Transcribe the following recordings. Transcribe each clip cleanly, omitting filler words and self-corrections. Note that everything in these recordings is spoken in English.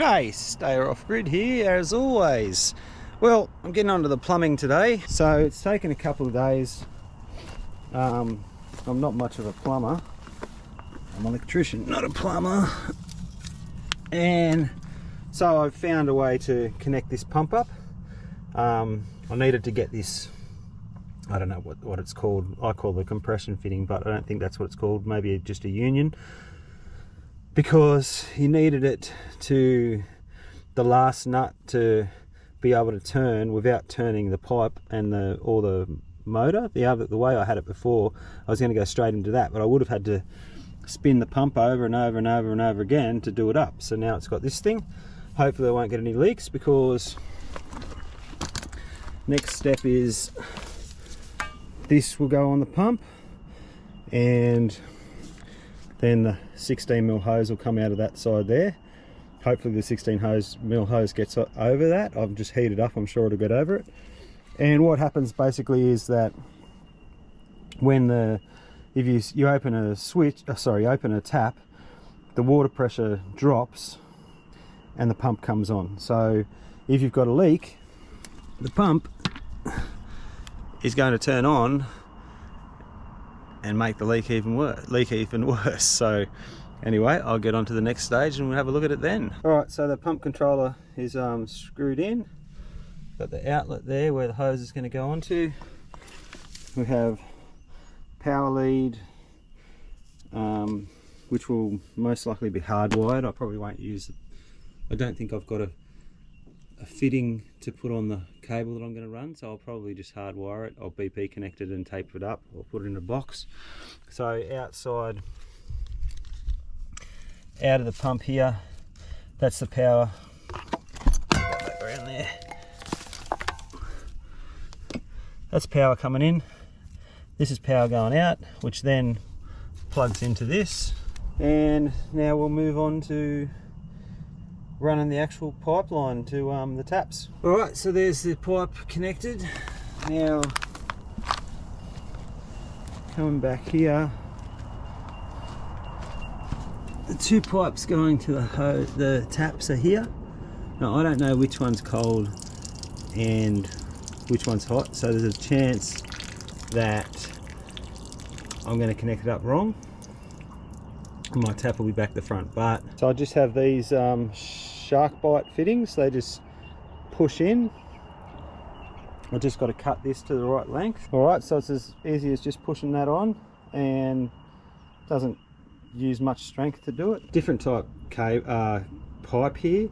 G'day, Stayer Off Grid here as always. Well, I'm getting onto the plumbing today, so it's taken a couple of days. I'm not much of a plumber. I'm an electrician, not a plumber. And so I've found a way to connect this pump up. I needed to get this, I don't know what it's called. I call the compression fitting, but I don't think that's what it's called. Maybe just a union. Because you needed it to the last nut to be able to turn without turning the pipe and the motor. The way I had it before, I was going to go straight into that, but I would have had to spin the pump over and over and over and over again to do it up. So now it's got this thing. Hopefully I won't get any leaks, because next step is this will go on the pump, and then the 16mm hose will come out of that side there. Hopefully the 16mm hose gets over that. I've just heated up, I'm sure it'll get over it. And what happens basically is that when if you open a open a tap, the water pressure drops and the pump comes on. So if you've got a leak, the pump is going to turn on and make the leak even worse. So anyway, I'll get on to the next stage and we'll have a look at it then. Alright, so the pump controller is screwed in. Got the outlet there where the hose is going to go onto. We have power lead, which will most likely be hardwired. I probably won't use it. I don't think I've got a fitting to put on the cable that I'm going to run, so I'll probably just hardwire it. I'll BP connect it and tape it up, or put it in a box. So outside, out of the pump here, that's the power. Got that around there. That's power coming in. This is power going out, which then plugs into this. And now we'll move on to running the actual pipeline to the taps. Alright, so there's the pipe connected. Now, coming back here, the two pipes going to the taps are here. Now, I don't know which one's cold and which one's hot, so there's a chance that I'm going to connect it up wrong. My tap will be back the front, but so I just have these shark bite fittings. They just push in. I just got to cut this to the right length. All right, so it's as easy as just pushing that on, and doesn't use much strength to do it. Different type pipe here.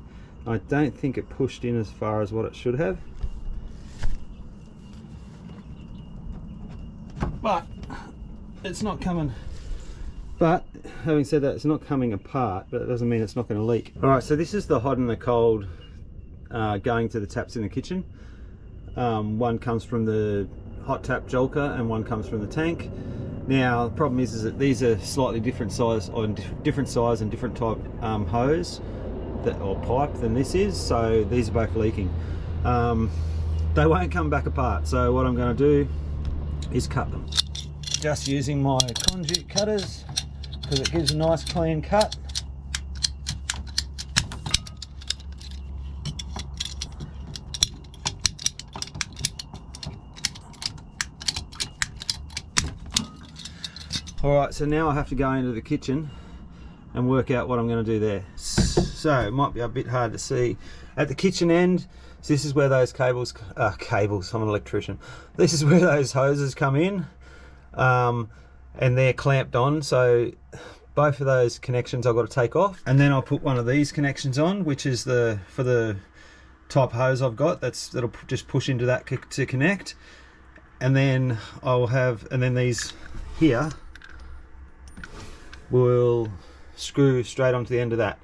I don't think it pushed in as far as what it should have, but it's not coming. But having said that, it's not coming apart, but it doesn't mean it's not going to leak. All right, so this is the hot and the cold going to the taps in the kitchen. One comes from the hot tap Jolka and one comes from the tank. Now, the problem is that these are slightly different size, or different size and different type hose or pipe than this is, so these are both leaking. They won't come back apart, so what I'm going to do is cut them. Just using my conduit cutters, because it gives a nice clean cut. Alright, so now I have to go into the kitchen and work out what I'm going to do there. So it might be a bit hard to see. At the kitchen end, so this is where those cables, I'm an electrician. This is where those hoses come in. And they're clamped on, so both of those connections I've got to take off, and then I'll put one of these connections on, which is for the type hose I've got. That'll just push into that to connect, and then these here will screw straight onto the end of that.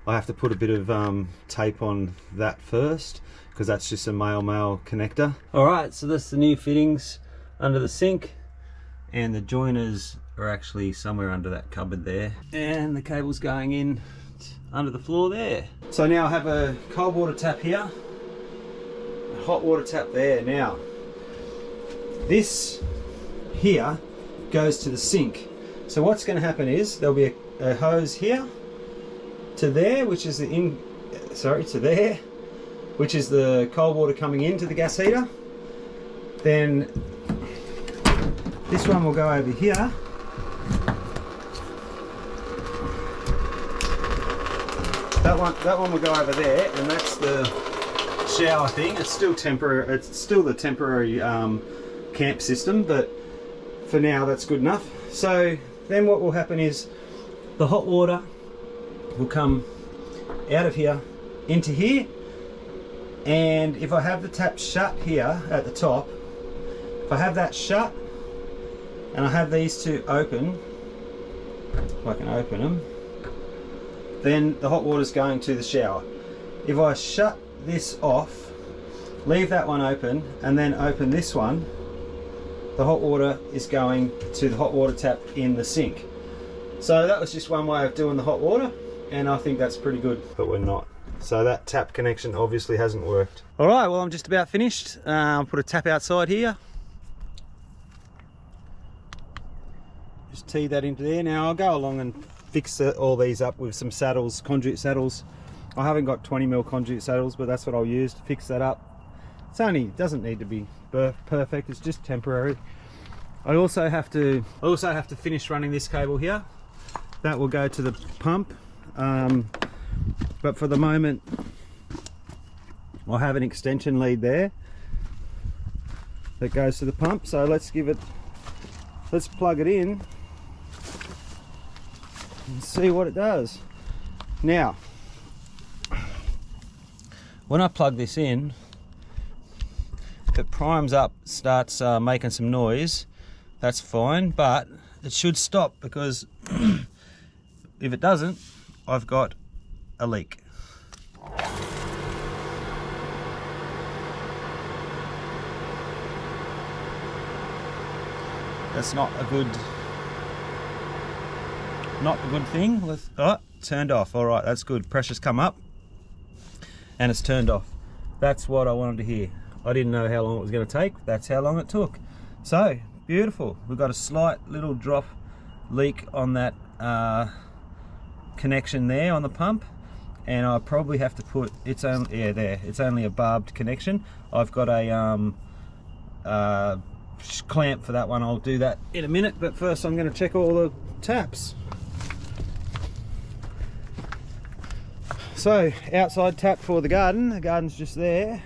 I have to put a bit of tape on that first, because that's just a male connector. All right, so that's the new fittings under the sink. And the joiners are actually somewhere under that cupboard there. And the cable's going in under the floor there. So now I have a cold water tap here, a hot water tap there. Now, this here goes to the sink. So what's going to happen is there'll be a hose here to there, which is the to there, which is the cold water coming into the gas heater. Then this one will go over here. That one will go over there, and that's the shower thing. It's still temporary. It's still the temporary camp system, but for now that's good enough. So then what will happen is the hot water will come out of here into here, and if I have the tap shut here at the top, if I have that shut and I have these two open, if I can open them, then the hot water is going to the shower. If I shut this off, leave that one open, and then open this one, the hot water is going to the hot water tap in the sink. So that was just one way of doing the hot water, and I think that's pretty good. But we're not. So that tap connection obviously hasn't worked. All right, well, I'm just about finished. I'll put a tap outside here. Just tee that into there. Now I'll go along and fix all these up with some saddles, conduit saddles. I haven't got 20mm conduit saddles, but that's what I'll use to fix that up. It doesn't need to be perfect, it's just temporary. I also have to finish running this cable here. That will go to the pump, but for the moment I have an extension lead there that goes to the pump. So let's plug it in and see what it does. Now, when I plug this in, if it primes up, starts making some noise, that's fine, but it should stop, because if it doesn't, I've got a leak. That's not a good thing. Oh, turned off. All right, that's good. Pressure's come up and it's turned off. That's what I wanted to hear. I didn't know how long it was going to take. That's how long it took. So beautiful. We've got a slight little drop leak on that connection there on the pump, and I probably have to put, it's only a barbed connection. I've got a clamp for that one. I'll do that in a minute, but first I'm going to check all the taps. So outside tap for the garden's just there.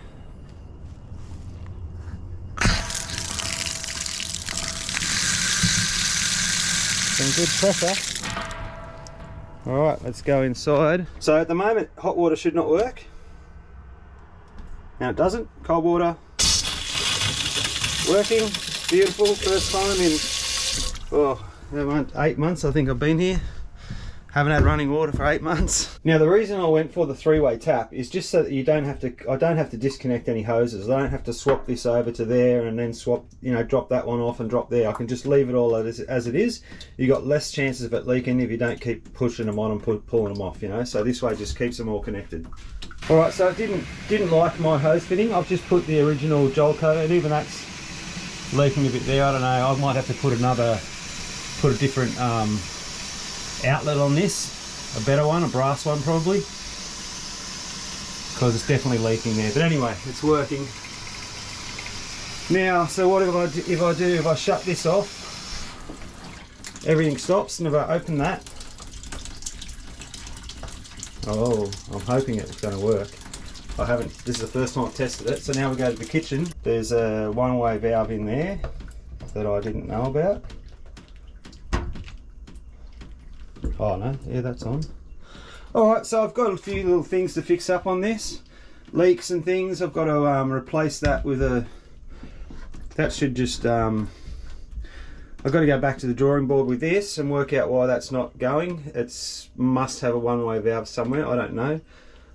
Some good pressure. All right, let's go inside. So at the moment, hot water should not work. Now it doesn't. Cold water working. Beautiful. First time in 8 months I think I've been here. Haven't had running water for 8 months. Now the reason I went for the 3-way tap is just so that I don't have to disconnect any hoses. I don't have to swap this over to there and then swap, drop that one off and drop there. I can just leave it all as it is. You got less chances of it leaking if you don't keep pushing them on and pulling them off, So this way just keeps them all connected. All right, so it didn't like my hose fitting. I've just put the original Jolco, and even that's leaking a bit there. I don't know. I might have to put a different outlet on this, a better one, a brass one probably, because it's definitely leaking there. But anyway, it's working now. So what if I shut this off, everything stops, and if I open that, oh, I'm hoping it's going to work. I haven't, this is the first time I've tested it. So now we go to the kitchen. There's a one-way valve in there that I didn't know about. Oh no, yeah, that's on. Alright, so I've got a few little things to fix up on this. Leaks and things. I've got to replace that with that should just, I've got to go back to the drawing board with this and work out why that's not going. It's must have a one-way valve somewhere, I don't know.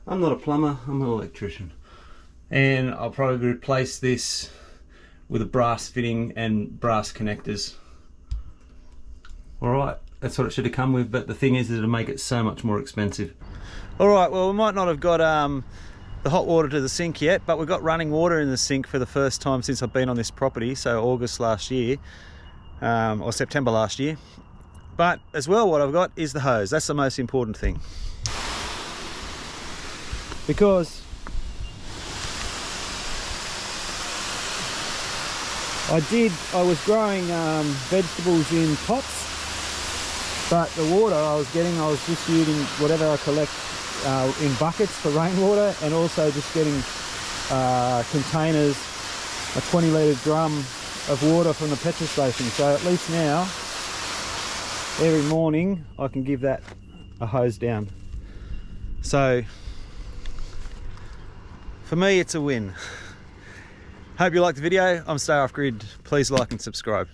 I'm not a plumber, I'm an electrician. And I'll probably replace this with a brass fitting and brass connectors. Alright. That's what it should have come with, but the thing is it'll make it so much more expensive. All right, well, we might not have got the hot water to the sink yet, but we've got running water in the sink for the first time since I've been on this property, so August last year, or September last year. But as well, what I've got is the hose. That's the most important thing. because I was growing vegetables in pots, but the water I was getting, I was just using whatever I collect in buckets for rainwater, and also just getting containers, a 20-litre drum of water from the petrol station. So at least now, every morning, I can give that a hose down. So for me, it's a win. Hope you liked the video. I'm Stay Off Grid. Please like and subscribe.